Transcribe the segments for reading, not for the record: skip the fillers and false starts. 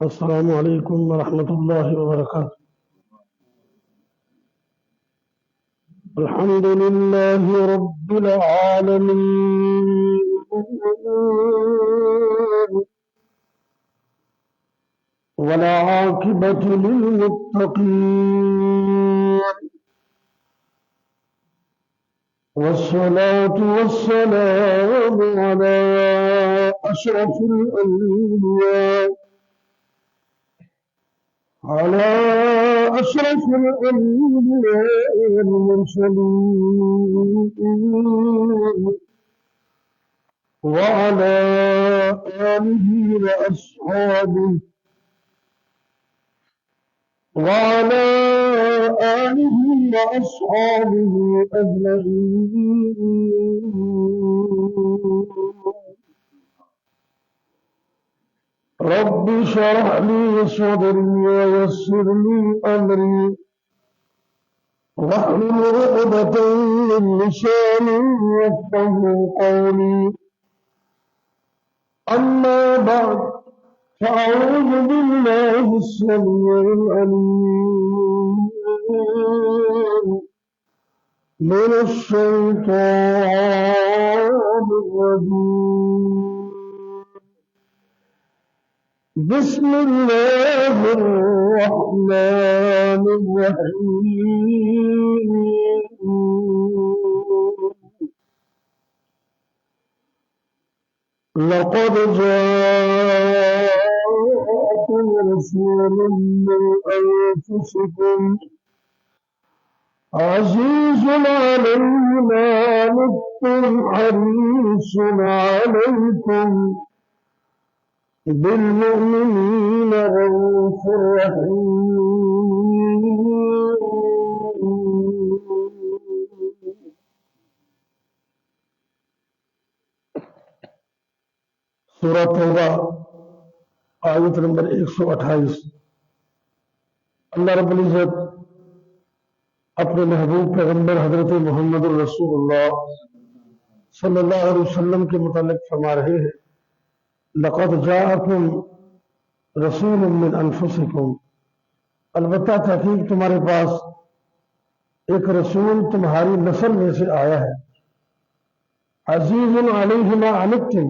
السلام علیکم ورحمۃ اللہ وبرکاتہ۔ الحمد للہ رب العالمین والعاقبۃ للمتقین والصلاة والسلام على أشرف الأنبياء والمرسلين وعلى آله وأصحابه أجمعين. رب اشرح لي صدري ويسر لي أمري واحلل عقدة من لساني يفقهوا قولي. أما بعد فأعوذ بالله السميع العليم من الشيطان الرجيم. بسم الله الرحمن الرحيم. لقد جاءكم رسول من أنفسكم عزيز عليه ما عنتم حريص عليكم بالمؤمنين رؤوف رحيم. سورہ توبہ آیت نمبر 128. اللہ رب العزت اپنے محبوب پیغمبر حضرت محمد الرسول اللہ صلی اللہ علیہ وسلم کے متعلق فرما رہے ہیں لقد جاءکم رسول من انفسکم، البتہ تحقیق تمہارے پاس ایک رسول تمہاری نسل میں سے آیا ہے. عزیز علیہ ما عنتم،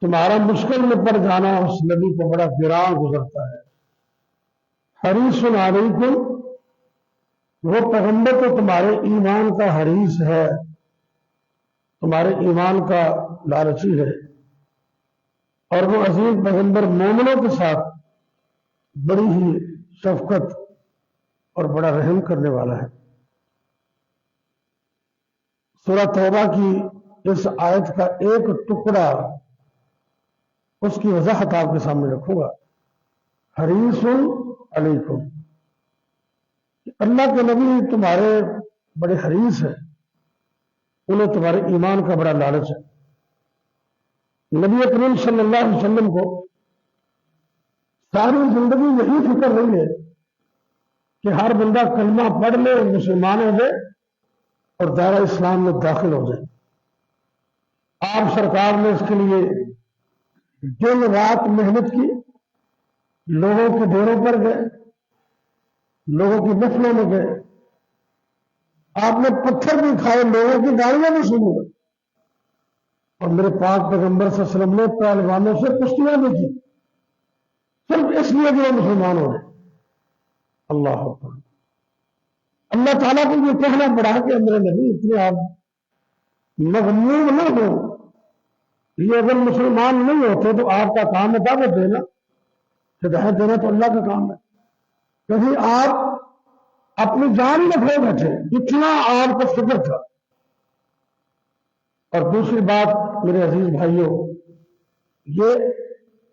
تمہارا مشکل میں پڑ جانا اس نبی کو بڑا گراں گزرتا ہے. حریص علیکم، وہ پیغمبر تو تمہارے ایمان کا حریص ہے، تمہارے ایمان کا لالچی ہے، اور وہ عظیم پیغمبر مومنوں کے ساتھ بڑی ہی شفقت اور بڑا رحم کرنے والا ہے. سورہ توبہ کی اس آیت کا ایک ٹکڑا اس کی وضاحت آپ کے سامنے رکھوں گا. حریص علیکم، اللہ کے نبی تمہارے بڑے حریص ہیں، انہیں تمہارے ایمان کا بڑا لالچ ہے. نبی کریم صلی اللہ علیہ وسلم کو ساری زندگی یہی فکر نہیں ہے کہ ہر بندہ کلمہ پڑھ لے، مسلمان ہو جائے اور دائرہ اسلام میں داخل ہو جائے. آپ سرکار نے اس کے لیے دن رات محنت کی، لوگوں کے ڈیروں پر گئے، لوگوں کی محفلوں میں گئے، آپ نے پتھر بھی کھائے، لوگوں کی گالیاں بھی سنی، اور میرے پاک پیغمبر صلی اللہ علیہ وسلم نے پہلوانوں سے کشتیاں بھی کی، صرف اس لیے کہ وہ مسلمان ہو گئے. اللہ اکبر. اللہ تعالیٰ کو یہ کہنا پڑا کہ میرے نبی اتنے آپ مغموم نہ ہو، یہ اگر مسلمان نہیں ہوتے تو آپ کا کام ہے دعوت دینا، ہدایت دینا تو اللہ کا کام ہے. کیونکہ آپ اپنی جان میں کھو بیٹھے، اتنا آپ کو فکر تھا. اور دوسری بات میرے عزیز بھائیوں، یہ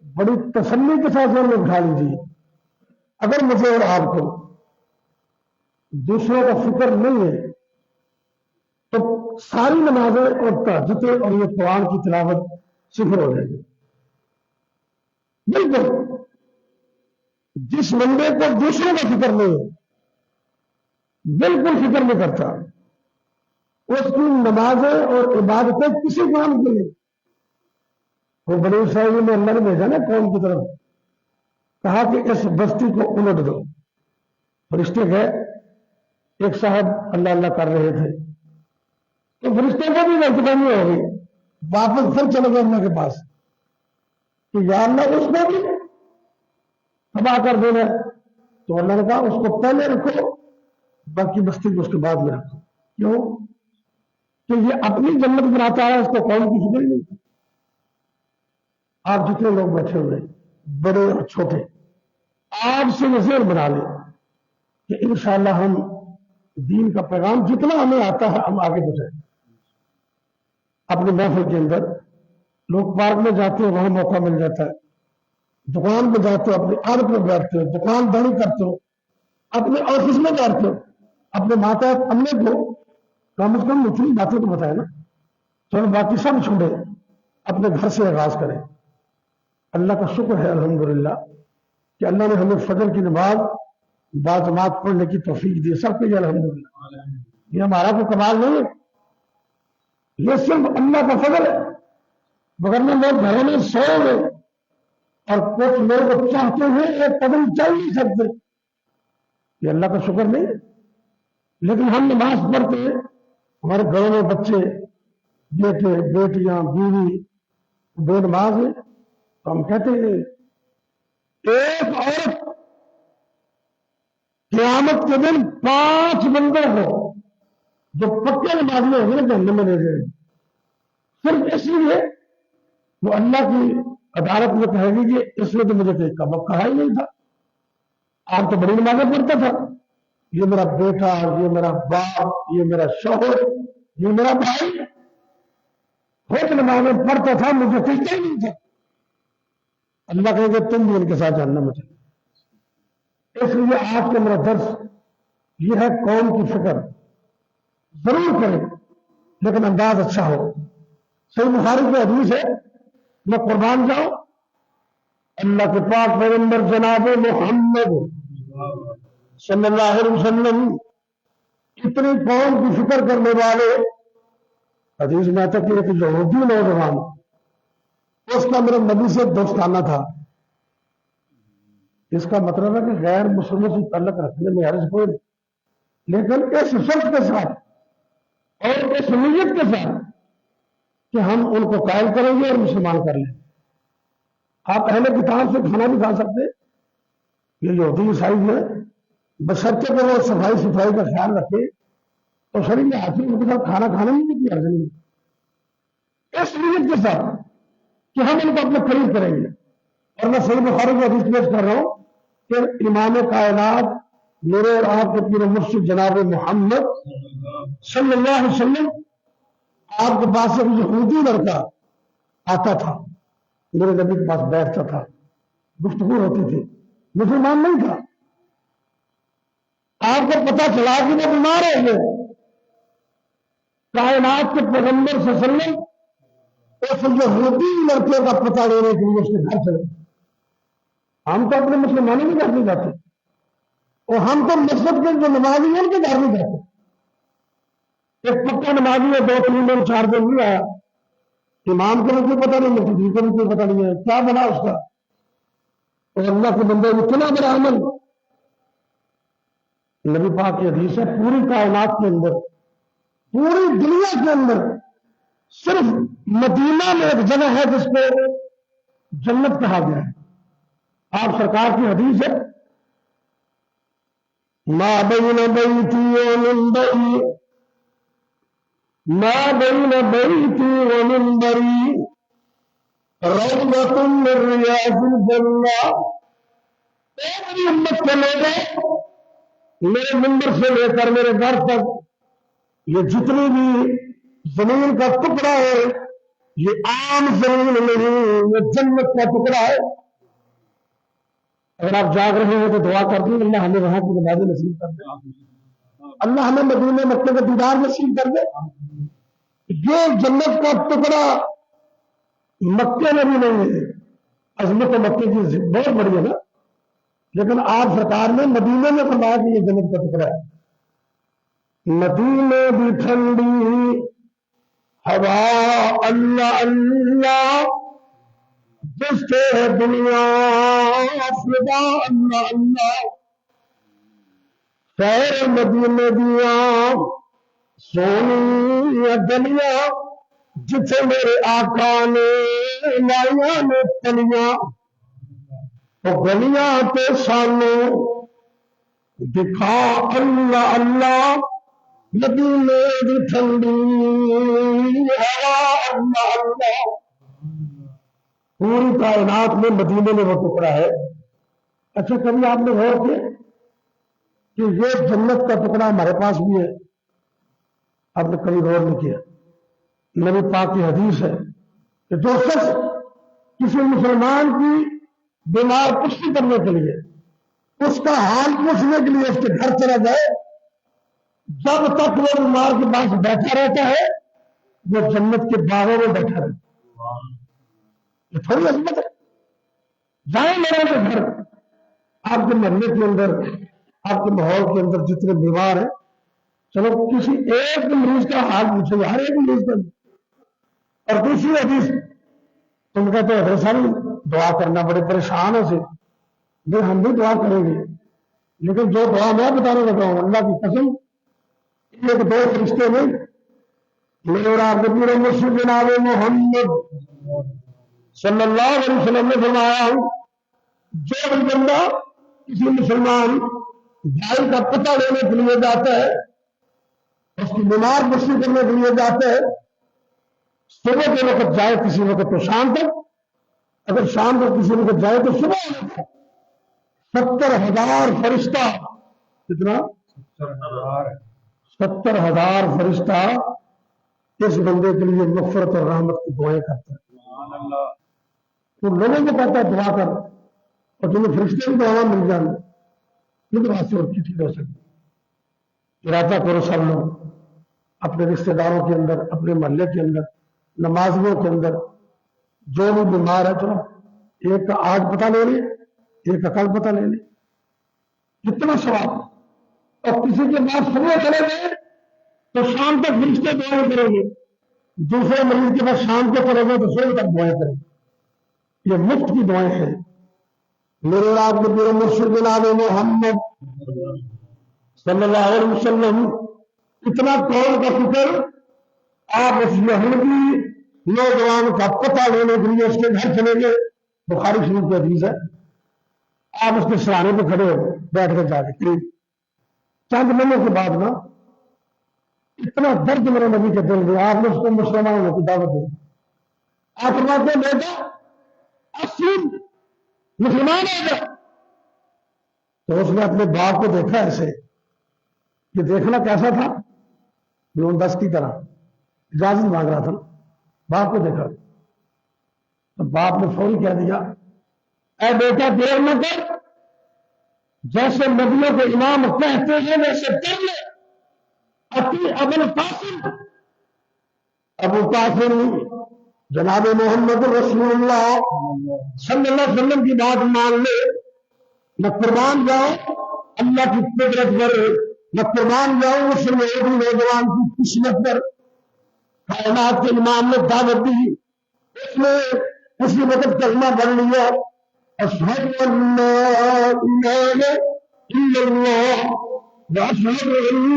بڑی تسلی کے ساتھ میں اٹھا لیجیے، اگر مجھے اور آپ کو دوسروں کا فکر نہیں ہے تو ساری نمازیں اور تہجدیں اور یہ قرآن کی تلاوت صفر ہو جائے گی. بالکل جس بندے کو دوسروں کا فکر نہیں ہے، بالکل فکر نہیں کرتا، اس کی نمازیں اور عبادتیں کسی کام کے لیے. وہ بنی اسرائیل میں اللہ نے بھیجا نا قوم کی طرف، کہا کہ اس بستی کو الٹ دو. فرشتے گئے, ایک صاحب اللہ اللہ کر رہے تھے تو فرشتے کو بھی غلطفہمی ہو گئی, واپس پھر چلے گئے اللہ کے پاس کہ یا اللہ اس کو بھی تباہ کر دینا. تو اللہ نے کہا اس کو پہلے رکھو, باقی بستی کو اس کے بعد میں رکھو. کیوں کہ یہ اپنی جنت بناتا ہے, اس کو قوم کی فکر نہیں. آپ جتنے لوگ بیٹھے ہوئے بڑے اور چھوٹے, آپ سے نظر بنا لیں کہ انشاءاللہ ہم دین کا پیغام جتنا ہمیں آتا ہے ہم آگے بڑھائیں. اپنے محفل کے اندر لوگ پارک میں جاتے ہیں, وہاں موقع مل جاتا ہے. دکان پہ جاتے ہو, اپنی عادت میں بیٹھتے ہو, دکانداری کرتے ہو, اپنے آفس میں بیٹھتے ہو, اپنے ماتا امی کو کم از کم اتنی باتیں تو بتائے نا. چلو باقی سب چھوڑے, اپنے گھر سے آغاز کریں. اللہ کا شکر ہے الحمدللہ کہ اللہ نے ہمیں فجر کی نماز باجماعت پڑھنے کی توفیق دی. سب کے لیے الحمدللہ. یہ ہمارا کوئی کمال نہیں ہے, یہ صرف اللہ کا فضل ہے. مگر میں لوگ گھروں میں سوئے ہوئے اور کچھ لوگ چاہتے ہیں ایک قدم چل نہیں سکتے, یہ اللہ کا شکر نہیں ہے. لیکن ہم نماز پڑھتے ہیں, ہمارے گھروں میں بچے بیٹے بیٹیاں بیوی بے نماز ہیں, تو ہم کہتے ہیں ایک عورت قیامت کے دن 5 بندوں کو جو پکے نمازی ہوں گے نا جہنم میں لے جائیں گے, صرف اس لیے وہ اللہ کی عدالت میں کہے گی کہ اس نے تو مجھے کوئی کباب کہا ہی نہیں تھا, آپ تو بڑی نمازیں پڑھتا تھا, یہ میرا بیٹا, یہ میرا باپ, یہ میرا شوہر, یہ میرا بھائی خود نمازیں پڑھتا تھا, مجھے کہتا ہی نہیں تھا. اللہ کہے گا تم بھی ان کے ساتھ جہنم میں چلے. اس لیے آج کا میرا درس یہ ہے, قوم کی فکر ضرور کریں لیکن انداز اچھا ہو. صحیح بخاری کی حدیث ہے, میں قربان جاؤں, اللہ کے پاک پیغمبر جناب محمد صلی اللہ علیہ وسلم اتنی قوم کی فکر کرنے والے. حدیث میں آتا کہ ایک یہودی نوجوان, اس کا میرے نبی سے دوستانہ تھا. اس کا مطلب ہے کہ غیر مسلموں سے تعلق رکھنے میں حرج کوئی نہیں, لیکن اس شرط کے ساتھ اور اس نیت کے ساتھ کہ ہم ان کو قائل کریں گے اور مسلمان کر لیں. آپ اہل کتاب سے کھانا بھی کھا سکتے, یہ یہودی عیسائی ہے, بشرطے کہ وہ صفائی ستھرائی کا خیال رکھے تو شریف میں حاصل ان کے ساتھ کھانا کھانے میں بھی کوئی حرج نہیں. اس نیت کے ساتھ کہ ہم ان کو اپنے قریب کریں گے. اور میں صحیح بخاری کو حدیث پیش کر رہا ہوں کہ امام کائنات میرے اور آپ کے پیر مرشد جناب محمد صلی اللہ علیہ وسلم, آپ کے پاس ایک یہودی لڑکا آتا تھا, میرے نبی کے پاس بیٹھتا تھا, گفتگو ہوتی تھی, مسلمان نہیں تھا. آپ کو پتا چلا کہ وہ بیمار ہو گئے. کائنات کے پیغمبر صلی اللہ علیہ وسلم اس یہودی لڑکے کا پتہ لینے کے لیے اس کے گھر چلے. ہم تو اپنے مسلمانوں کے گھر نہیں جاتے, اور ہم تو مسجد کے جو نمازی ہیں ان کے گھر نہیں جاتے. ایک پکا نمازی ہے 2-3 دن 4 دن نہیں آیا, امام کو بھی کوئی پتہ نہیں, مفتی کو بھی کوئی پتہ نہیں ہے کیا بنا اس کا. اور اللہ کے بندے اتنا بڑا عمل, نبی پاک کی حدیث ہے, پوری کائنات کے اندر, پوری دنیا کے اندر صرف مدینہ میں ایک جگہ ہے جس کو جنت کہا گیا ہے. آپ سرکار کی حدیث ہے, ما بین بیتی و منبری, ما بین بیتی و منبری روضۃ من ریاض الجنہ. میری امت کے لوگوں, میرے منبر سے لے کر میرے گھر تک یہ جتنی بھی زمین کا ٹکڑا ہے, یہ عام زمین نہیں, یہ جنت کا ٹکڑا ہے. اگر آپ جاگ رہے ہیں تو دعا کر دیں اللہ ہمیں وہاں کی نمازیں نصیب کر دے, اللہ ہمیں مدینے مکے کا دیدار نصیب کر دے. یہ جنت کا ٹکڑا مکے میں بھی نہیں ہے, عظمت مکے کی بہت بڑی ہے نا, لیکن آپ سرکار نے مدینے میں فرمایا کہ یہ جنت کا ٹکڑا ہے. مدینے بھی ٹھنڈی ہوا اللہ اللہ, جس سے ہے دنیا فدا اللہ اللہ خیر مدینے دیا سونی دنیا جتھے میرے آقا نے لائیاں نے تلیاں تو گلیاں تے سانو دکھا اللہ اللہ مدینے دی ٹھنڈی ہوا اللہ اللہ پوری کائنات میں مدینے میں وہ ٹکڑا ہے. اچھا کبھی آپ نے غور کیا کہ یہ جنت کا ٹکڑا ہمارے پاس بھی ہے؟ آپ نے کبھی غور نہیں کیا؟ نبی پاک کی حدیث ہے کہ جو شخص کسی مسلمان کی بیمار پشتی کرنے کے لیے اس کا حال پوچھنے کے لیے اس کے گھر چلا جائے جب تک وہ بیمار کے پاس بیٹھا رہتا ہے وہ جنت کے باغوں میں بیٹھا رہتا ہے. یہ تھوڑی عظمت ہے. جائیں میرے کے گھر آپ کے محلے کے اندر آپ کے ماحول کے اندر جتنے بیمار ہیں چلو کسی ایک مریض کا حال پوچھیں گے ہر ایک مریض کا. اور دوسری حدیث تم کہتے ہیں ساری دعا کرنا بڑے پریشان سے جو ہم بھی دعا کریں گے لیکن جو دعا میں بتانے لگا ہوں اللہ کی قسم ایک دو فرشتے میں میرا نبی مسلم جناب محمد صلی اللہ علیہ وسلم نے فرمایا جو بھی بندہ کسی مسلمان بھائی کا پتہ لینے کے لیے جاتا ہے اس کی بیمار پشتی کرنے کے لیے جاتا ہے صبح کے وقت جائے کسی وقت تو شام تک اگر شام کو کسی وقت جائے تو صبح 70,000 فرشتہ کتنا 70,000 فرشتہ اس بندے کے لیے مغفرت اور رحمت کی دعائیں کرتا ہے. تو لوگوں کو کہتا ہے دعا کر اور تمہیں فرشتے کی دعا مل جائیں یہ واسطے اور ٹھیک ہو سکتی. ارادہ کرو سب لوگ اپنے رشتے داروں کے اندر اپنے محلے کے اندر نمازیوں کے اندر جو بھی بیمار ہے چلو ایک کا آج پتہ لے لیں ایک کا کل پتہ لے لیں کتنا ثواب. اور کسی کے بعد صبح چلے گئے تو شام تک فرشتے دعائیں کریں گے دوسرے مریض کے بعد شام کو چلے گئے تو صبح تک دعائیں کریں گے. یہ مفت کی دعائیں ہیں. میرے آپ کے میرے مرشد جناب محمد صلی اللہ علیہ وسلم اتنا قول کا فکر آپ اس یہودی نوجوان کا پتہ لینے کے لیے اس کے گھر چلے گئے. بخاری شریف کی حدیث ہے آپ اس کے سرانے پہ کھڑے ہو بیٹھ کر جا کے چند مہینوں کے بعد نا اتنا درد میرے نبی کے دل میں آپ نے اس کو مسلمان ہونے کی دعوت دی. آپ فرماتے ہیں بیٹا اسلم مسلمان ہو گیا. تو اس نے اپنے باپ کو دیکھا ایسے کہ دیکھنا کیسا تھا دس کی طرح اجازت مانگ رہا تھا. باپ کو دیکھا تو باپ نے فوری کہہ دیا اے بیٹا دیر نہ کر جیسے نبیوں کے امام کہتے ہیں ویسے کر لے. اتی ابو القاسم ابو القاسم جناب محمد رسول اللہ صلی اللہ علیہ وسلم کی بات مان لے نہ قربان جاؤ اللہ کی قدرت پر نہ قربان جاؤ اس نوجوان کی قسمت پر. کائنات کے امام نے دعوت دی اس نے اسی وقت کلمہ پڑھ لیا اشہد ان لا الہ الا اللہ واشہد ان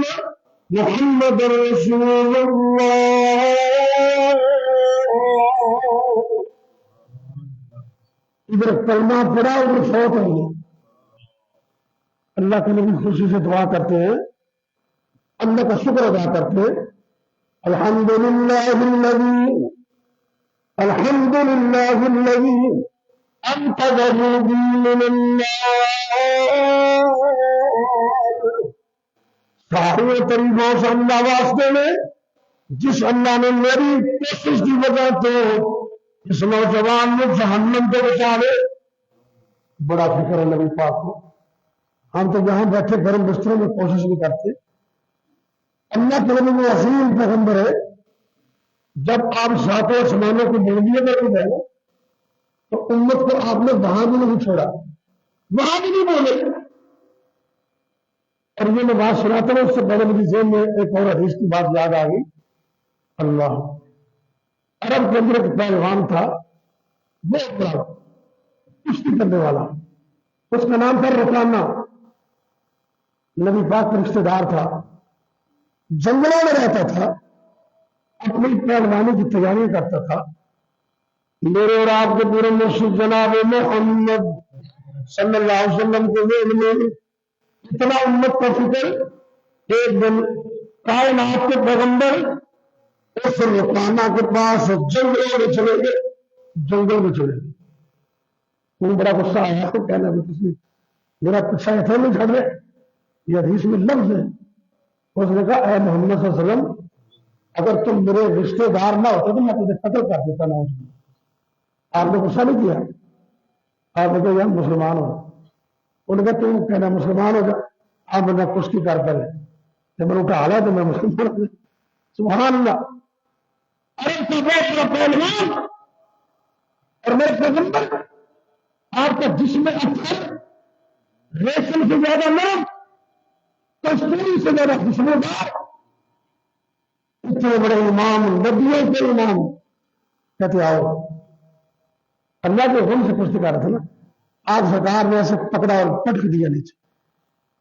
محمد رسول اللہ. ادھر کلمہ پڑھا ادھر فوت ہو گیا. اللہ کے نبی خوشی سے دعا کرتے ہیں اللہ کا شکر ادا کرتے ہیں الحمدللہ الذی انقذنی من النار. ساری طریقوں سے اللہ واسطے میں جس اللہ نے میری کوشش کی وجہ تو اس نوجوان نے جہنم کو بچا لے. بڑا فکر ہے نبی پاک کو. ہم تو یہاں بیٹھے گرم بستروں میں کوشش نہیں کرتے. اللہ کے نبی میں عظیم پیغمبر ہے. جب آپ ساتوں آسمانوں کو بولنے میں گئے تو امت کو آپ نے وہاں بھی نہیں چھوڑا وہاں بھی نہیں بولے. اور یہ میں بات سناتا ہوں اس سے پہلے مجھے ذہن میں ایک اور حدیث کی بات یاد آ گئی. اللہ عرب کے اندر ایک پہلوان تھا بہت بڑا کشتی کرنے والا، اس کا نام تھا رکانہ، نبی پاک کا رشتے دار تھا، جنگلوں میں رہتا تھا، اپنی پہلوانی کی تیاریاں کرتا تھا۔ میرے اور آپ کے پورے مرشد جناب محمد صلی اللہ علیہ وسلم کے ذہن میں اتنا امت کا فکر، ایک دن کائنات کے پیغمبر اس رکانہ کے پاس جنگلوں میں چلے گئے، جنگل میں چلے گئے۔ وہ بڑا غصہ آیا تو کہنا بھی کسی میرا پیچھا ایسا نہیں چھڑ رہے، یہ حدیث میں لفظ ہے۔ اس نے کہا اے محمد صلی اللہ علیہ وسلم، اگر تم میرے رشتے دار نہ ہوتے تو میں تجھے قتل کر دیتا نہ۔ آپ نے غصہ نہیں کیا، آپ نے کہا یار مسلمان ہو، انہوں نے کہا تم کہنا مسلمان ہو جا، آپ نے کشتی کر پہلے جب میں نے اٹھا لا تو میں مسلمان ہوں۔ سبحان اللہ، ارے تو بہت بڑا پہلوان اور میرے پیغمبر، آپ کا جسم اچھا ریشم سے زیادہ نرم، کستوری سے زیادہ خوشبودار، اتنے بڑے امام، نبیوں کے امام، کہتے آؤ۔ اللہ کے غم سے کشتی کر رہا تھا نا، آپ سرکار نے ایسے پکڑا اور پٹک دیا نیچے،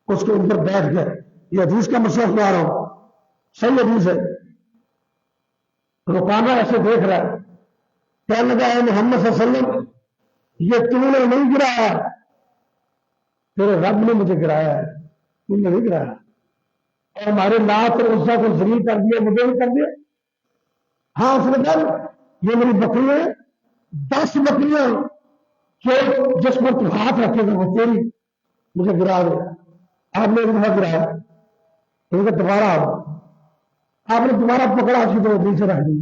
اس کے اوپر بیٹھ گئے۔ یہ حدیث کا مسئلہ سنا رہا ہوں، صحیح حدیث ہے۔ رکانہ ایسے دیکھ رہا ہے، کہنے لگا اے محمد صلی اللہ علیہ وسلم، یہ تم نے نہیں گرایا، تیرے رب نے مجھے گرایا ہے، تم نے نہیں گرایا، اور ہمارے لات اور عزا کو ذلیل کر دیا، مجھے بھی کر دیا۔ ہاں اس نے کہا یہ میری بکریاں 10 بکریاں جو جس پر تو ہاتھ رکھے گا وہ تیری، مجھے گرا دے۔ آپ نے ایک دفعہ گرایا، دوبارہ آؤ، آپ نے دوبارہ پکڑا کی تو نیچے رکھ دی،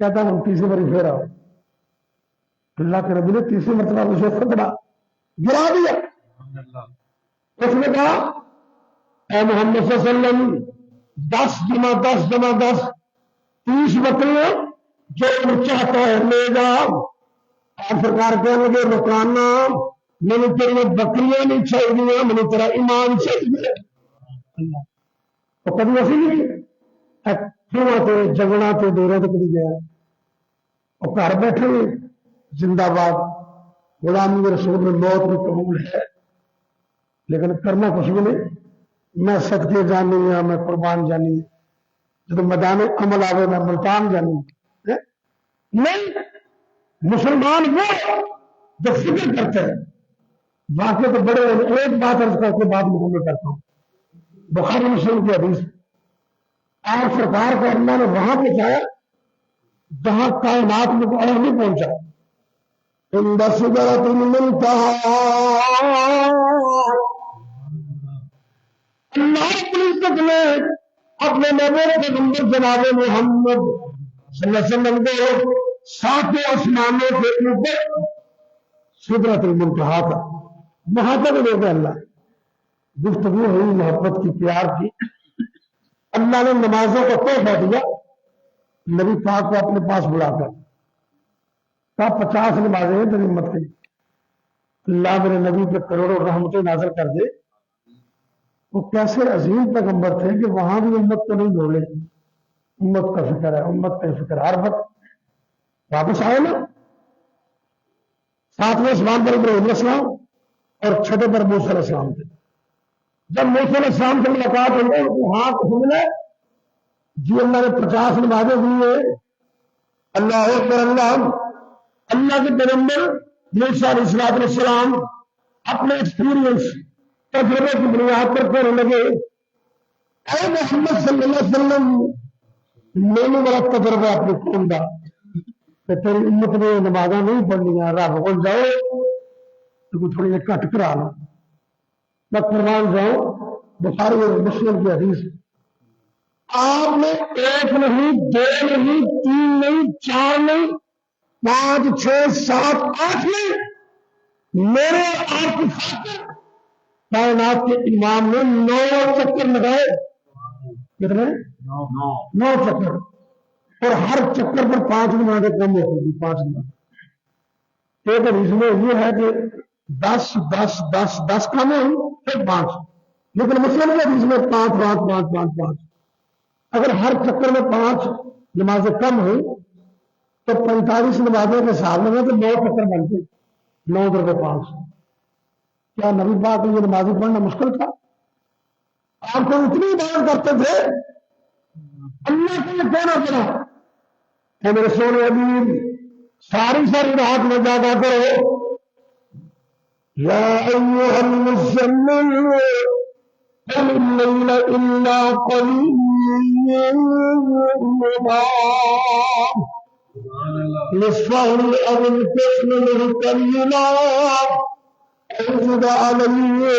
کہتا ہوں تیسری باری پھر آؤ۔ اللہ کے نبی نے تیسری مرتبہ اسے پکڑا، گرا دیا۔ اس نے کہا اے محمد صلی اللہ علیہ وسلم، 10 جمع 10 جمع 10 30 بکریاں، جو چاہتا ہے لے جاؤ۔ آپ سرکار کہنے لگے رکانہ، میں نے تیرے بکریاں نہیں چاہیے، میں نے تیرا ایمان چاہیے۔ تو کبھی ایسی نہیں تے جگنا تے ڈیرے تو کبھی گیا، اور گھر بیٹھے زندہ باد، غلامی رسول میں موت بھی قبول ہے، لیکن کرنا کچھ بھی نہیں۔ میں صدقے جانی ہوں، میں قربان جانی ہوں، جب میدان عمل آئے میں ملتان جانی ہوں۔ نہیں، مسلمان وہ جو فکر کرتے ہیں۔ باقی تو بڑے، ایک بات عرض کر کے بعد مکمل کرتا ہوں، بخاری مسلم کی حدیث، آپ سرکار کو اللہ نے وہاں پہنچایا جہاں کائنات میں کوئی نہیں پہنچا۔ عند سدرۃ المنتہی، اللہ کی عزت نے اپنے نبی پیغمبر جناب محمد صلی اللہ علیہ وسلم کو 7 آسمانوں کے اوپر سدرۃ المنتہی کا وہاں تک لے گئے۔ اللہ گفتگو ہوئی محبت کی، پیار کی، اللہ نے نمازوں کو تحفہ دیا نبی پاک کو اپنے پاس بلا کر، کہا 50 نمازیں ہیں تیری امت کی، اللہ میرے نبی پہ کروڑوں رحمتیں نازل کر دے۔ وہ کیسے عظیم پیغمبر تھے کہ وہاں بھی امت کو نہیں بھولے، امت کا فکر ہے، امت کا فکر ہر وقت۔ واپس آئے نا، 7ویں آسمان پر ابراہیم علیہ السلام اور 6 پر موسیٰ علیہ السلام تھے۔ جب موسیٰ علیہ السلام سے ملاقات ہوئی تو ہاں کچھ ملا جی، اللہ نے 50 نمازیں دی ہیں، اللہ اکبر اللہ۔ اللہ کے پیغمبر موسیٰ علیہ السلام اپنے ایکسپیرینس، تجربے کی بنیاد پر کہنے لگے اے محمد صلی اللہ علیہ وسلم، میں نے بڑا تجربہ اپنی قوم کا کہ تیری امت نے نمازاں نہیں پڑھنیاں، رب کو جاؤ تو تھوڑی جی گھٹ کرا لو۔ میں قربان جاؤں، بخاری اور مسلم کی حدیث، آپ نے 1 نہیں، 2 نہیں، 3 نہیں، 4 نہیں، 5 6 7 8 نہیں، میرے آپ کی خاطر کائنات کے امام نے 9 چکر لگائے۔ کتنے؟ 9 چکر، اور ہر چکر پر 5 نمازیں کم ہوتی تھی، 5 نماز۔ ایک حدیث میں یہ ہے کہ 10 10 10 10 کم ہوئی پھر 5، لیکن مسلم کے حدیث میں 5 5 5 5 5۔ اگر ہر چکر میں 5 نمازیں کم ہوئی تو 45 نمازوں کے حساب میں تو 9 چکر بنتے 9 درجے 500. کیا نبی پاک یہ نمازی پڑھنا مشکل تھا؟ آپ کو اتنی عبادت کرتے تھے اللہ کو یہ کہنا پڑا کہ میرے سونے امیر ساری رات میں جاگا کرو یا ایھا المزمل قم اللیل الا قلیلا نصفه او انقص منه قلیلا او زد علیہ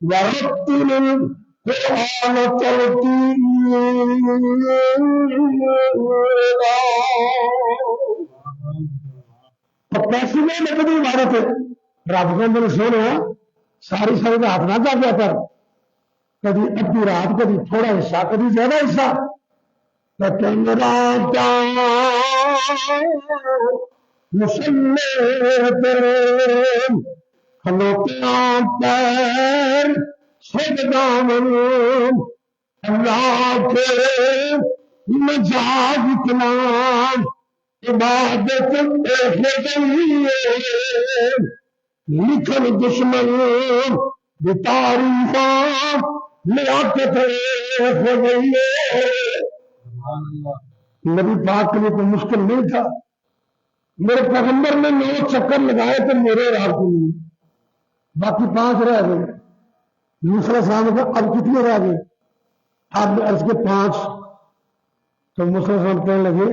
ورتل القرآن ترتیلا. تو کیسی میں نقدی عبادت ہے رب کو میرے سونے ساری رات نہ جاگیا کر کبھی ادھی رات کبھی تھوڑا حصہ کبھی زیادہ حصہ پیر سجدامن اللہ کے مجاز اتنا عبادت لکھن دشمن بتاریخ لیاقت ہو گئی. نبی پاک کے لیے کوئی مشکل نہیں تھا. میرے پیغمبر نے 9 چکر لگائے تو میرے رات کو نہیں باقی 5 رہ گئے. موسیٰ علیہ السلام کا اب کتنے رہ گئے؟ اب عرض کے 5. تو موسیٰ علیہ السلام کہنے لگے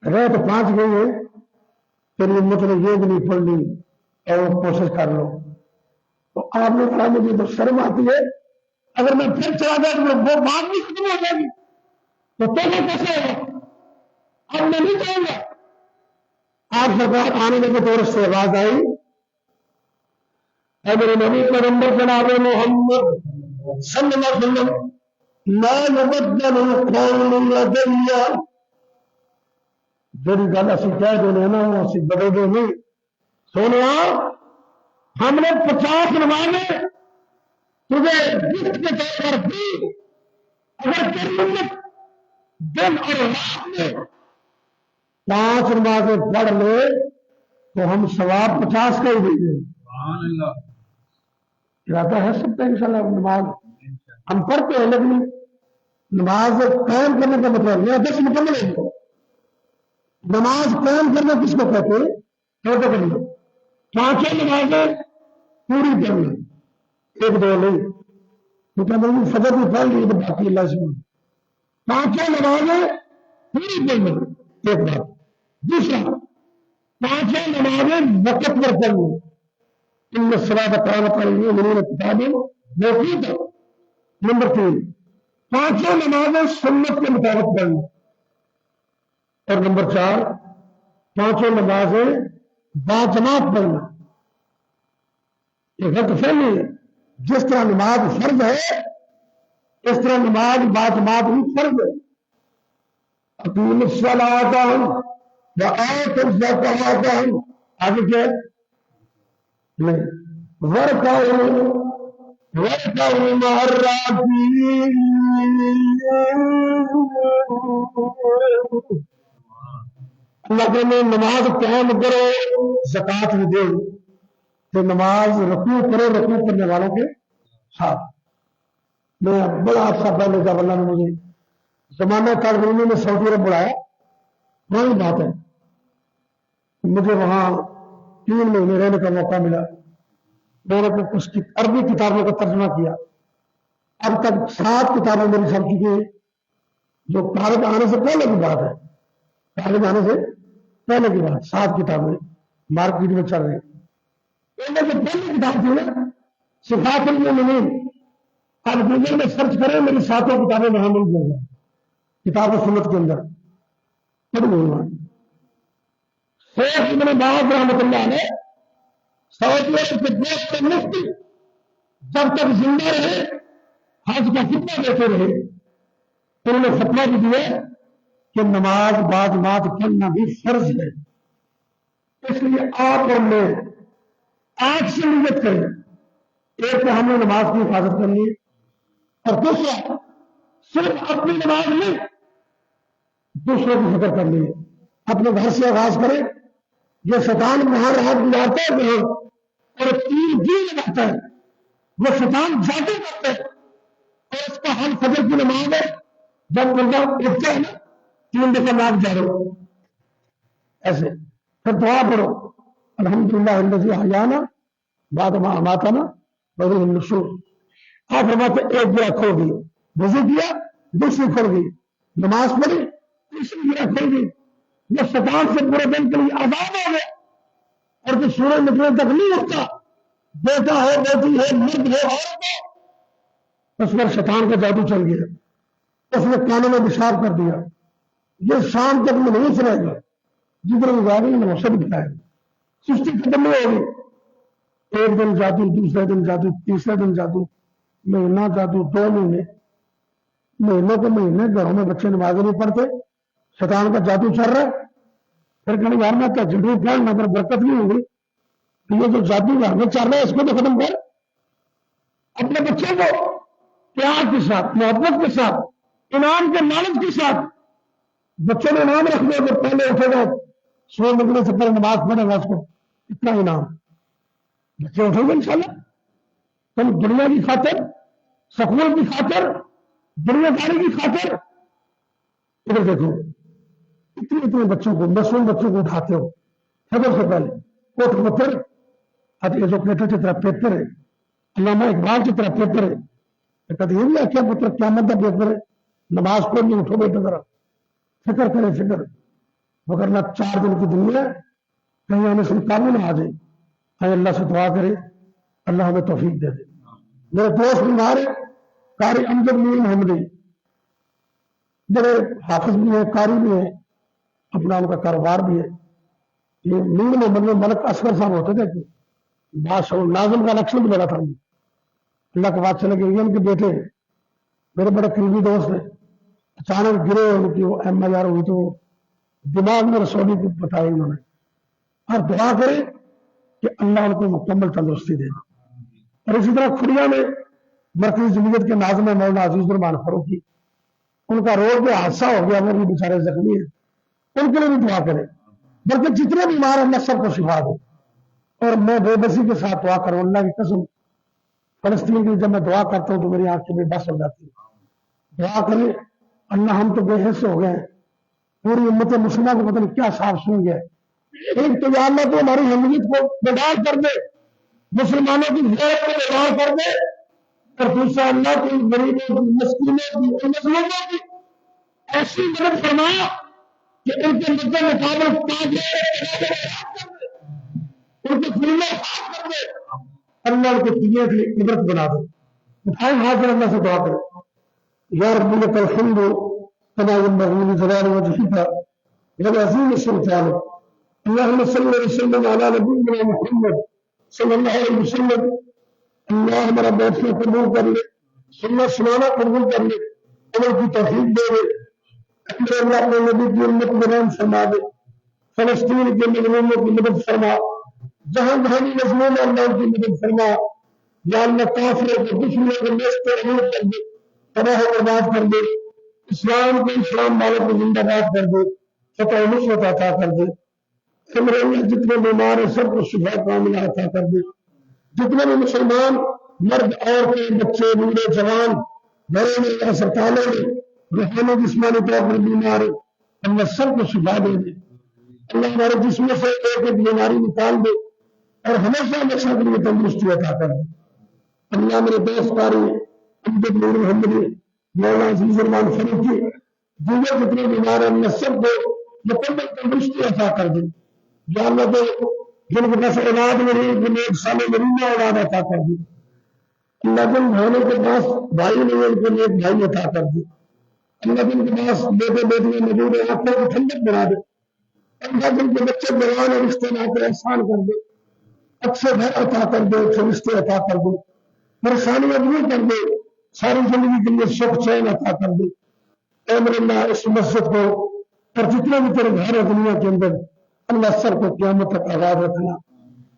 رہ تو 5 گئے ہیں پھر یہ مطلب یہ بھی نہیں پڑھنی اور کوشش کر لو. تو آپ نے کہا مجھے تو شرم آتی ہے اگر میں پھر چلا جائے تو وہ بات بھی ختم ہو جائے گی تو کیسے ہوگا؟ اب میں نہیں کہوں گا. آپ سرکار آنے لگے تو اس سے آواز آئی اے میرے نبی پیغمبر جناب محمد صلی اللہ علیہ وسلم لا يبدل القول لدي. جڑی گل اسی کہہ دینے نا وہ اسی بدل دے نہیں. سونے ہم نے 50 نمازیں تجھے گفت کے طور پر دی. اگر تیری امت دن اور رات میں 5 نمازیں پڑھ لے تو ہم ثواب 50 کا ہی دیں گے. ارادہ ہے سب کا انشاءاللہ. نماز ہم پڑھتے ہیں لیکن نماز قائم کرنے کا مطلب یہ 10 مکمل ہے. نماز قائم کرنا کس کو کہتے ہیں؟ توجہ کرنا. 5 نمازیں پوری کرنا 1-2 نہیں. مطلب فجر بھی پڑھ لی تو باقی اللہ سے 5 نمازیں پوری کرنا ایک بات. دوسرا 5 نمازیں وقت پر پڑھنا. ان الصلاۃ کانت علی المؤمنین کتابا موقوتا. نمبر 3 5 نمازیں سنت کے مطابق پڑھنا. اور نمبر 4 5 نمازیں باجماعت پڑھنا. یہ غلط فہمی ہے. جس طرح نماز فرض ہے اس طرح نماز باجماعت بھی فرض ہے. اقیموا الصلاۃ وآتوا الزکاۃ آگے کیا نہیں وارکعوا مع الراکعین. اللہ کے میں نماز قائم کرو زکات بھی دو تو نماز رکوع کرو رکوع کرنے والوں کے ساتھ. میں بڑا عرصہ پہلے جب اللہ نے مجھے زمانہ تعلیمی میں سعودی عرب بلایا وہی بات ہے مجھے وہاں 3 مہینے رہنے کا موقع ملا. میں نے کچھ عربی کتابوں کا ترجمہ کیا. اب تک 7 کتابیں میری سب کی جو طالب آنے سے پہلے کی بات ہے. طالب آنے سے پہلے کی بات 7 کتابیں مارکیٹ میں چل رہی. جو پہلی کتاب تھی نا صفات المؤمنین اب گوگل میں سرچ کریں میری 7 کتابیں وہاں مل جائیں گی. کتاب و سنت کے اندر شیخ ابن باز رحمۃ اللہ نے سعودی عرب کے دیش کے مفتی جب تک زندہ رہے حج کا فتویٰ دیتے رہے انہوں نے فتویٰ بھی دیا کہ نماز باجماعت پڑھنا بھی فرض ہے. اس لیے آپ اور میں آج سے نیت کریں. ایک تو ہم نے نماز کی حفاظت کرنی ہے اور دوسرا صرف اپنی نماز نہیں دوسروں کی فکر کرنی ہے. اپنے گھر سے آغاز کرے. یہ شیطان وہاں رات گزارتا ہے وہاں اور 3 دن لگاتا ہے. وہ شیطان جادو کرتا ہے اور اس کا حل فجر کی نماز ہے. جب بندہ اٹھتا ہے نا 3 دفعہ ناک جارو ایسے پھر دعا پڑھو الحمدللہ الذی احیانا بعد ما اماتنا والیہ النشور. آپ فرماتے ایک گرا کھول گئی, وضو کیا دوسری کھول گئی, نماز پڑھی تیسری گرا کھول گئی. یہ شیطان سے پورے دن کے لیے آزاد ہو گیا اور جو سورج نکلنے تک نہیں اٹھتا, بیٹا ہو بیٹی ہو مرد ہو عورت ہو, اس پر شیطان کا جادو چل گیا. اس نے کانوں میں پیشاب کر دیا. یہ شام تک میں نہیں سنائے گا, جدھر وہ جائے گا سب دکھائے گا. سستی ختم نہیں ہوگی. ایک دن جادو, دوسرے دن جادو, تیسرے دن جادو, مہینہ جادو, 2 مہینے, مہینوں کے مہینے گھروں میں بچے نمازیں نہیں پڑھتے, شیطان کا جادو چل رہا ہے. پھر کہنے یار میں تہجد نہیں پڑھنا پر برکت نہیں ہوگی. یہ جو جادو گھر میں چل رہا ہے اس کو تو ختم کر. اپنے بچوں کو پیار کے ساتھ, محبت کے ساتھ, انعام کے لالچ کے ساتھ بچوں نے انعام رکھ دیا. تو پہلے اٹھے گا سورج نکلنے سے پہلے نماز پڑھے گا, اس کو اتنا انعام. بچے اٹھیں گے انشاءاللہ. تم دنیا کی خاطر, سکول کی خاطر, دنیا داری کی خاطر ادھر دیکھو اتنے بچوں کو, معصوم بچوں کو اٹھاتے ہو فجر سے پہلے. اٹھ پتھر آج ایجوکیٹر کی طرح پیپر ہے, علامہ اقبال کی طرح پیپر ہے. کہتے یہ بھی کیا پتر قیامت کا پیپر ہے, نماز کو نہیں اٹھو بیٹا ذرا فکر کرے فکر. وگرنہ 4 دن کی دنیا کہیں ہمیں سے کاموں نہ آ جائے. ہمیں اللہ سے دعا کرے اللہ ہمیں توفیق دے دے. میرے دوست بیمار ہے قاری امجد مین حمدی, بڑے حافظ بھی ہیں, قاری بھی ہیں, اپنا ان کا کاروبار بھی ہے. یہ مین محمد ملک اصغر صاحب ہوتے تھے کہ بادشاہ ناظم کا الیکشن بھی لڑا تھا. اللہ کے بات چلے گئے ان کے بیٹے میرے بڑے قریبی دوست ہیں, اچانک گرے ان کی وہ MIR ہوئی تو دماغ میں رسولی کو بتائی انہوں نے. اور دعا کرے کہ اللہ ان کو مکمل تندرستی دے. اور اسی طرح کھڑیا میں مرکزی جمہوریت کے ناظم مولانا عزیز الرحمان فاروقی, ان کا روڈ پہ حادثہ ہو گیا, وہ بھی بیچارے زخمی ہیں, ان کے لیے بھی دعا کرے. بلکہ جتنے بیمار ہیں اللہ سب کو شفا دے. اور میں بے بسی کے ساتھ دعا کروں, اللہ کی قسم فلسطین کی جب میں دعا کرتا ہوں تو میری آنکھ میں بس ہو جاتی ہے. دعا کرے اللہ, ہم تو بے حص ہو گئے ہیں, پوری امت مسلمہ کو پتہ نہیں کیا صاف سن گیا. ایک تو یا اللہ تو ہماری حمیت کو بیدار کر دے, مسلمانوں کی غیرت کو بیدار کر دے, اور دوسرا اللہ کی غریبوں کی, مسکینوں کی, مظلوموں کی ایسی مدد فرمایا کہ ان کے مدد مقابل ان کے فلمیں خاص کر دے. اللہ ان کے پینے کی عبرت بنا دے. اٹھائیں ہاتھ میں اللہ سے دعا کرے. یا رب لک الحمد کما ينبغي لجلال وجهك ولعظيم سلطانك. اللهم صل وسلم على نبينا محمد صلی اللہ علیہ وسلم. اللہ ہمارا بیٹھنا قبول کر لے, سننا سنانا قبول کر لے, عمل کی توفیق دے دے. اللہ اپنے نبی کی امت میں رحم فرما دے. فلسطین کے مظلوموں کی مدد فرما, جہاں جہاں بھی مظلوم ہے اللہ کی مدد فرما. یا اللہ کافروں کو دشمنوں کو نیست و نابود کر دے, تباہ و برباد کر دے. اسلام کو اسلام والوں کو زندہ باد کر دے, فتح و نصرت عطا کر دے. اللہ جتنے بیمار ہیں سب کو شفا کاملہ عطا کر دے. جتنے بھی مسلمان مرد عورتیں بچے بوڑھے جوان گھروں میں اسپتالوں میں روحانی جسمانی طور پر بیمار ہیں, اللہ سب کو شفا دے دے. اللہ ہمارے جسم سے ایک ایک بیماری نکال دے اور ہمیشہ ہمیشہ کے لیے تندرستی عطا کر دے. اللہ میرے دوست قاری امجد مین محمدی, مولانا عزیز الرحمان فاروقی, دیگر جتنے بیمار ہیں اللہ سب کو مکمل تندرستی عطا کر دے. یا اللہ تو جن کے پاس اولاد میں نہیں, جن ایک سال مریض اولاد عطا کر دی. اللہ جن بھائیوں کے پاس بھائی نہیں ہے ان کو ایک بھائی عطا کر دی. اللہ جن کے پاس بیٹے بیٹیاں موجود ہیں آنکھوں کو ٹھنڈک بنا دے. اللہ جن کے بچے جوان اور رشتے نہ کر احسان کر دے, اچھے گھر عطا کر دے, اچھے رشتے عطا کر دے, پریشانیاں دور کر دے, ساری زندگی کے لیے سکھ چین عطا کر دے. اے میرے اللہ اس مسجد کو اور جتنے بھی تیرے گھر ہے دنیا کے اندر اللہ سر کو قیامت تک آزاد رکھنا.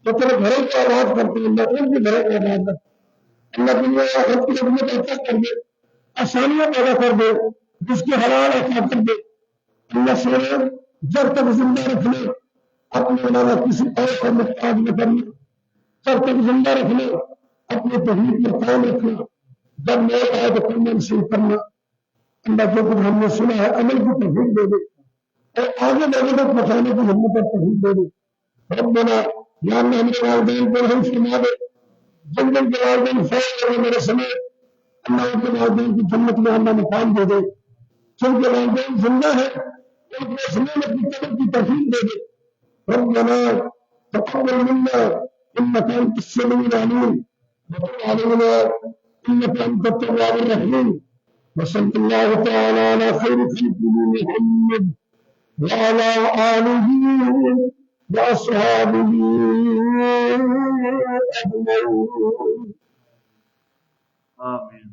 تو تیرے گھروں کو آزاد کرتے ہیں اللہ, ان کے گھروں کو آزاد رکھ. اللہ دنیا آخرت کی خدمت عطا کر دے, آسانیاں پیدا کر دے, جس کے حلال عطا کر دے. اللہ سونے جب تک زندہ رکھنا اپنے علاوہ کسی اور کا محتاج نہ کرنا، جب تک زندہ رکھنا اپنے توحید میں قائم رکھنا، جب موت آئے تو کلمہ نصیب کرنا۔ اللہ جو کچھ ہم نے سنا ہے عمل کی توفیق دے دے اور آگے لوگوں تک پہنچانے کی ہمت اور توفیق دے دے۔ ربنا یا اللہ ہمارے والدین کو رحم فرما دے، جن جن کے والدین فوت ہوئے میرے سمیت اللہ ان کے والدین کی جنت میں اللہ مقام دے دے، جن کے والدین زندہ ہے ان کے سمیت اپنی قبر کی توفیق دے دے۔ ربنا تقبل منا انك انت السميع العليم وتب علينا انك انت التواب الرحيم وصلى الله تعالى على خير خلقه محمد وعلى آله وأصحابه أجمعين آمين۔